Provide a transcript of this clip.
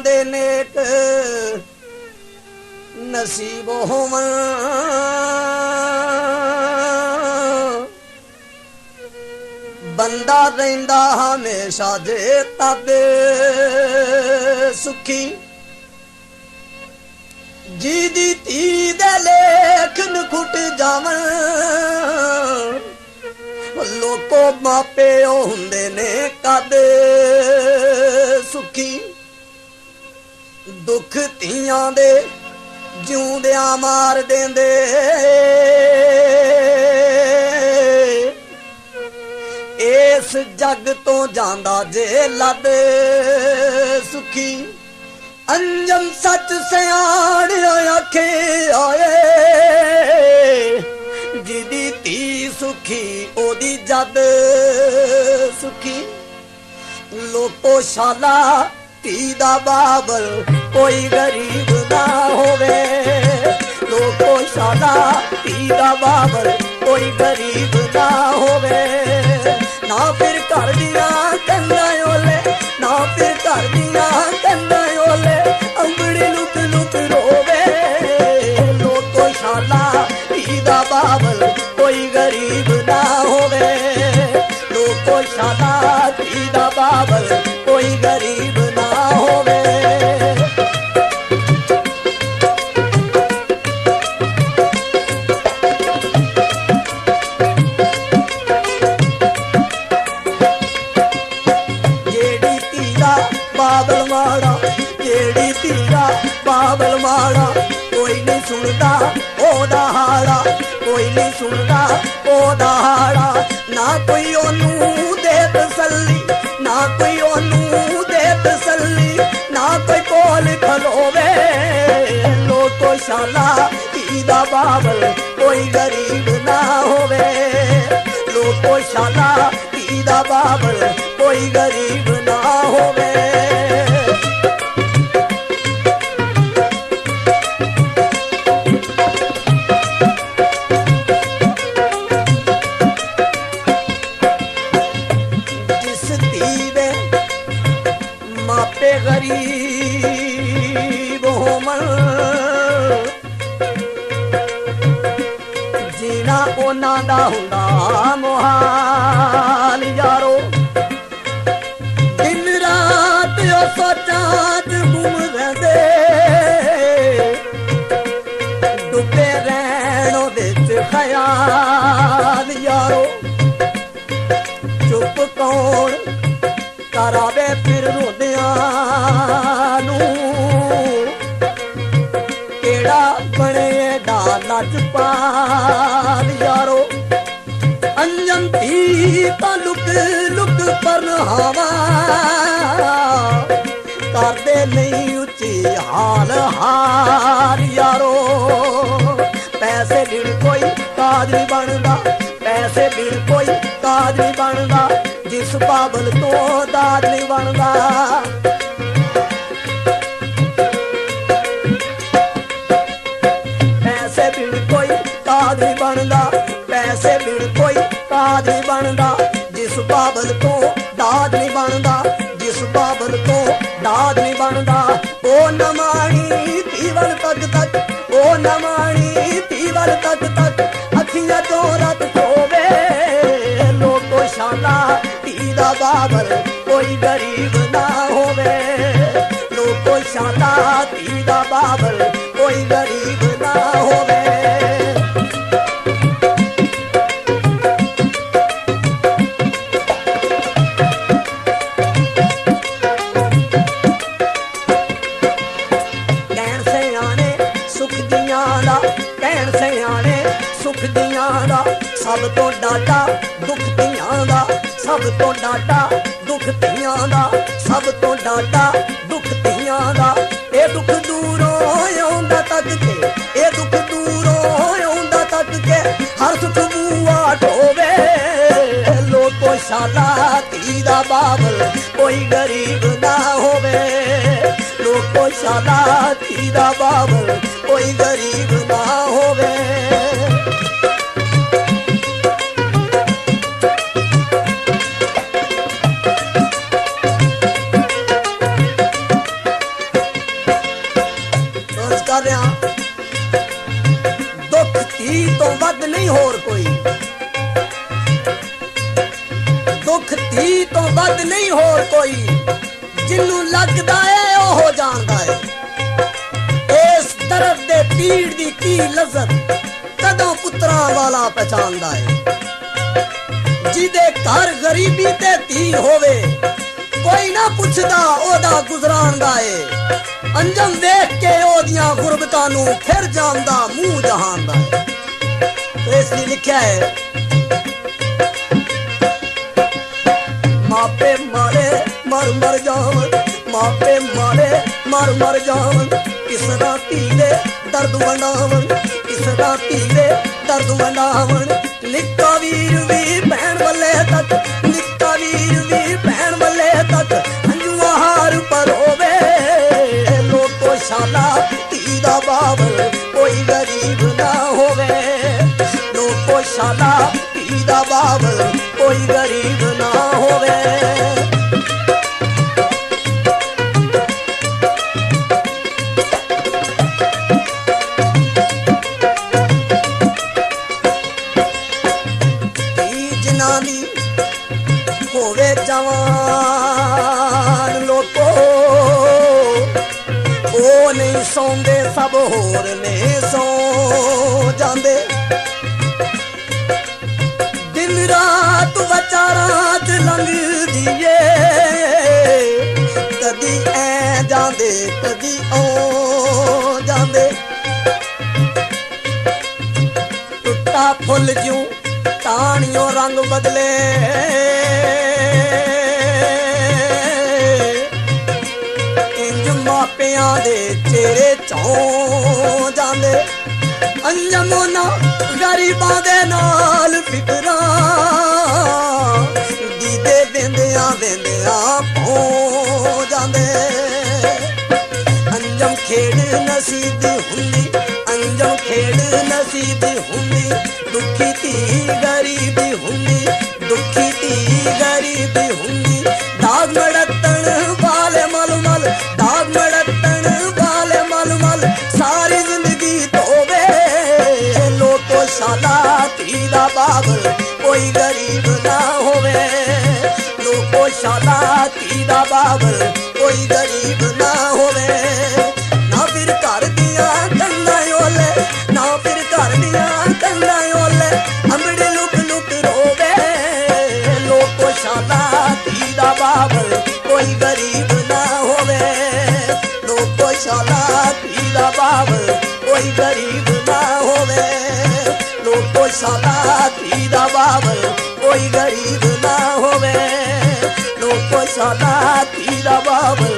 दे नेक नसीब होवन बंदा रहिंदा हमेशा जे ताबे सुखी जी दी धी दे लेख नखुट जावन लोको मापे हुंदे ने कदे सुखी दुख धीआं दे जिउंदियां मार देंदे इस जग तो जांदा जे लद सुखी अंजम सच सियाण आखे आए जिदी धी सुखी ओदी जद सुखी लोको शाला धी दा बाबल कोई गरीब ना होवे लोको शाला धी दा बाबल कोई गरीब ना होवे ना फिर घर दियां कंधां ओले ना फिर घर दियां कंधां ओले अंबड़ी लुक लुक रोवे लोको शाला धी दा बाबल कोई गरीब ना होवे लोको शाला धी दा बाबल कोई गरीब ना होवे जेड़ी धीरा बाबल माड़ा जेड़ी धीरा बाबल माड़ा कोई नहीं सुनदा ओदा हाड़ा कोई नहीं सुनदा ओदा हाड़ा ना कोई ओनू दे तसल्ली ना कोई ओनू दे तसल्ली ना कोई कोल खलोवे लोको शाला धी दा बाबल कोई गरीब ना होवे लोको शाला धी दा बाबल कोई गरीब ना होवे मापे गरीब होमन जीना ओना दा हुंदा मुहाल यारो दिन रात ओ सोचां च गुम रहिंदे डुबे रहण विच ख्याल यारो चुप कौन करावे फिर रोदियां नूं केड़ा बनेगा लजपाल यारो अंजन धी तां लुक लुक परनावा करदे नहीं उच्ची हाल हार यारो पैसे बिन कोई काज नहीं बनदा पैसे बिन कोई काज नहीं बनदा जिस बाबल तो दाद नहीं बनदा पैसे बिन कोई काज नहीं बनदा पैसे बिन कोई काज नहीं बनदा जिस बाबल तो दाद नहीं बनदा जिस बाबल तो दाद नहीं बनदा ओ नमाणी धीवल तक तक ओ नमाणी धीवल तक तक अखियां तो रत होवे लोको शाला धी दा बाबल कोई गरीब ना होवे लोको शाला धी दा बाबल कोई गरीब ना होवे कहण सियाणे सुख दियां दा कहण सियाणे सुख दियां दा सब तो डाटा दुख दियां दा सब तो डाटा दुख धीआं दा सब तो डाटा दुख धीआं दा ए दुख दूरों आउंदा तक के ए दुख दूरों आउंदा तक के हर सुख बूआ ढोवे लोको शाला धी दा बाबल कोई गरीब ना होवे लोको शाला धी दा बाबल कोई गरीब ना होवे ਸਾਰਿਆਂ ਦੁੱਖ ਧੀ ਤੋਂ ਵੱਧ ਨਹੀਂ ਹੋਰ ਕੋਈ, ਦੁੱਖ ਧੀ ਤੋਂ ਵੱਧ ਨਹੀਂ ਹੋਰ ਕੋਈ, ਜਿਹਨੂੰ ਲੱਗਦਾ ਏ ਉਹ ਜਾਣਦਾ ਏ। ਇਸ ਦਰਦ ਦੇ ਪੀੜ ਦੀ ਕੀ ਲਜ਼ਤ ਕਦੋਂ ਪੁੱਤਰਾਂ ਵਾਲਾ ਪਛਾਣਦਾ ਏ। ਜਿਹਦੇ ਘਰ ਗਰੀਬੀ ਤੇ ਧੀ ਹੋਵੇ ਕੋਈ ਨਾ ਪੁੱਛਦਾ ਉਹਦਾ ਗੁਜ਼ਰਾਨ ਦਾ ਏ। ਅੰਜਮ ਵੇਖ ਕੇ ਉਹਦੀਆਂ ਗੁਰਬਤਾਂ ਨੂੰ ਫਿਰ ਜਾਣਦਾ ਮੂੰਹ ਜਹਾਨ ਦਾ ਏ। ਤੇ ਇਸ ਲਈ ਲਿਖਿਆ ਹੈ ਮਾਪੇ ਮਾਰੇ ਮਰ ਮਰ ਜਾਵਨ, ਮਾਪੇ ਮਾਰੇ ਮਰ ਮਰ ਜਾਵਨ, ਕਿਸ ਰਾਤੀ ਦੇ ਦਰਦ ਵੰਡਾਵਨ, ਕਿਸ ਰਾਤੀ ਦੇ ਦਰਦ ਵੰਡਾਵਨ। ਨਿੱਕਾ ਵੀਰ ਵੀ ਭੈਣ ਵੱਲੇ ਤੱਕ, ਨਿੱਕਾ ਵੀਰ ਵੀ ਭੈਣ ਵੱਲੇ ਤੱਕ ਹੰਝੂਆਂ ਹਾਰ ਪਰੋਵੇ। ਲੋਕੋ ਸ਼ਾਲਾ ਧੀ ਦਾ ਬਾਬਲ ਕੋਈ ਗਰੀਬ ਨਾ ਹੋਵੇ, ਲੋਕੋ ਸ਼ਾਲਾ ਧੀ ਦਾ ਬਾਬਲ ਕੋਈ ਗਰੀਬ ਨਾ ਹੋਵੇ। ਹੋਵੇ ਜਵਾਨ ਲੋਕੋ ਉਹ ਨਹੀਂ ਸੌਂਦੇ, ਸਭ ਹੋਰ ਨੇ ਸੌ ਜਾਂਦੇ। ਦਿਨ ਰਾਤ ਵਿਚਾਰਾਂ ਚ ਲੰਘਦੀ ਏ, ਕਦੀ ਐ ਜਾਂਦੇ ਕਦੀ ਓ ਜਾਂਦੇ। ਟੁੱਟਾ ਫੁੱਲ ਜਿਉਂ ਟਾਹਣੀਓ ਰੰਗ ਬਦਲੇ, ਇੰਜ ਮਾਪਿਆਂ ਦੇ ਚਿਹਰੇ ਚੋਂ ਜਾਂਦੇ। ਅੰਜਮ ਉਹਨਾਂ ਗਰੀਬਾਂ ਦੇ ਨਾਲ ਫਿਕਰਾਂ, ਦੀਦੇ ਵਿੰਦਿਆਂ ਵਿੰਦਿਆਂ ਪਹੁੰ ਜਾਂਦੇ। ਅੰਜਮ ਖੇਡ ਨਸੀਬ ਹੁੰਦੀ, ਅੰਜਮ ਖੇਡ ਨਸੀਬ ਹੁੰਦੀ, ਦੁਖੀ ਧੀ ਗਰੀਬੀ ਹੁੰਦੀ, ਦੁਖੀ ਧੀ ਗਰੀਬੀ ਹੁੰਦੀ। ਦਾਗ ਮੜਤਣ ਵਾਲੇ ਮਲਮਲ, ਦਾਗ ਮੜਤਣ ਵਾਲੇ ਮਲਮਲ ਸਾਰੀ ਜ਼ਿੰਦਗੀ ਧੋਵੇ। ਲੋਕੋ ਸ਼ਾਲਾ ਧੀ ਦਾ ਬਾਬਲ ਕੋਈ ਗਰੀਬ ਨਾ ਹੋਵੇ, ਲੋਕੋ ਸ਼ਾਲਾ ਧੀ ਦਾ ਬਾਬਲ ਕੋਈ ਗਰੀਬ ਨਾ ਹੋਵੇ। ਨਾ ਫਿਰ ਘਰ ਦੀਆਂ ਕੰਧਾਂ ਓਲੇ, ਨਾ ਫਿਰ ਘਰ ਦੀਆਂ ਕੰਧਾਂ ਓਲੇ ਅੰਬੜੇ ਲੁਕ ਲੁਕ ਰੋਵੇ। ਲੋਕੋ ਸ਼ਾਲਾ ਧੀ ਦਾ ਬਾਬਲ ਕੋਈ ਗਰੀਬ ਨਾ ਹੋਵੇ, ਲੋਕੋ ਸ਼ਾਲਾ ਧੀ ਦਾ ਬਾਬਲ ਕੋਈ ਗਰੀਬ ਨਾ ਹੋਵੇ, ਲੋਕੋ ਸ਼ਾਲਾ ਧੀ ਦਾ ਬਾਬਲ ਕੋਈ ਗਰੀਬ ਨਾ ਹੋਵੇ, ਲੋਕੋ ਸ਼ਾਲਾ ਧੀ ਦਾ ਬਾਬਲ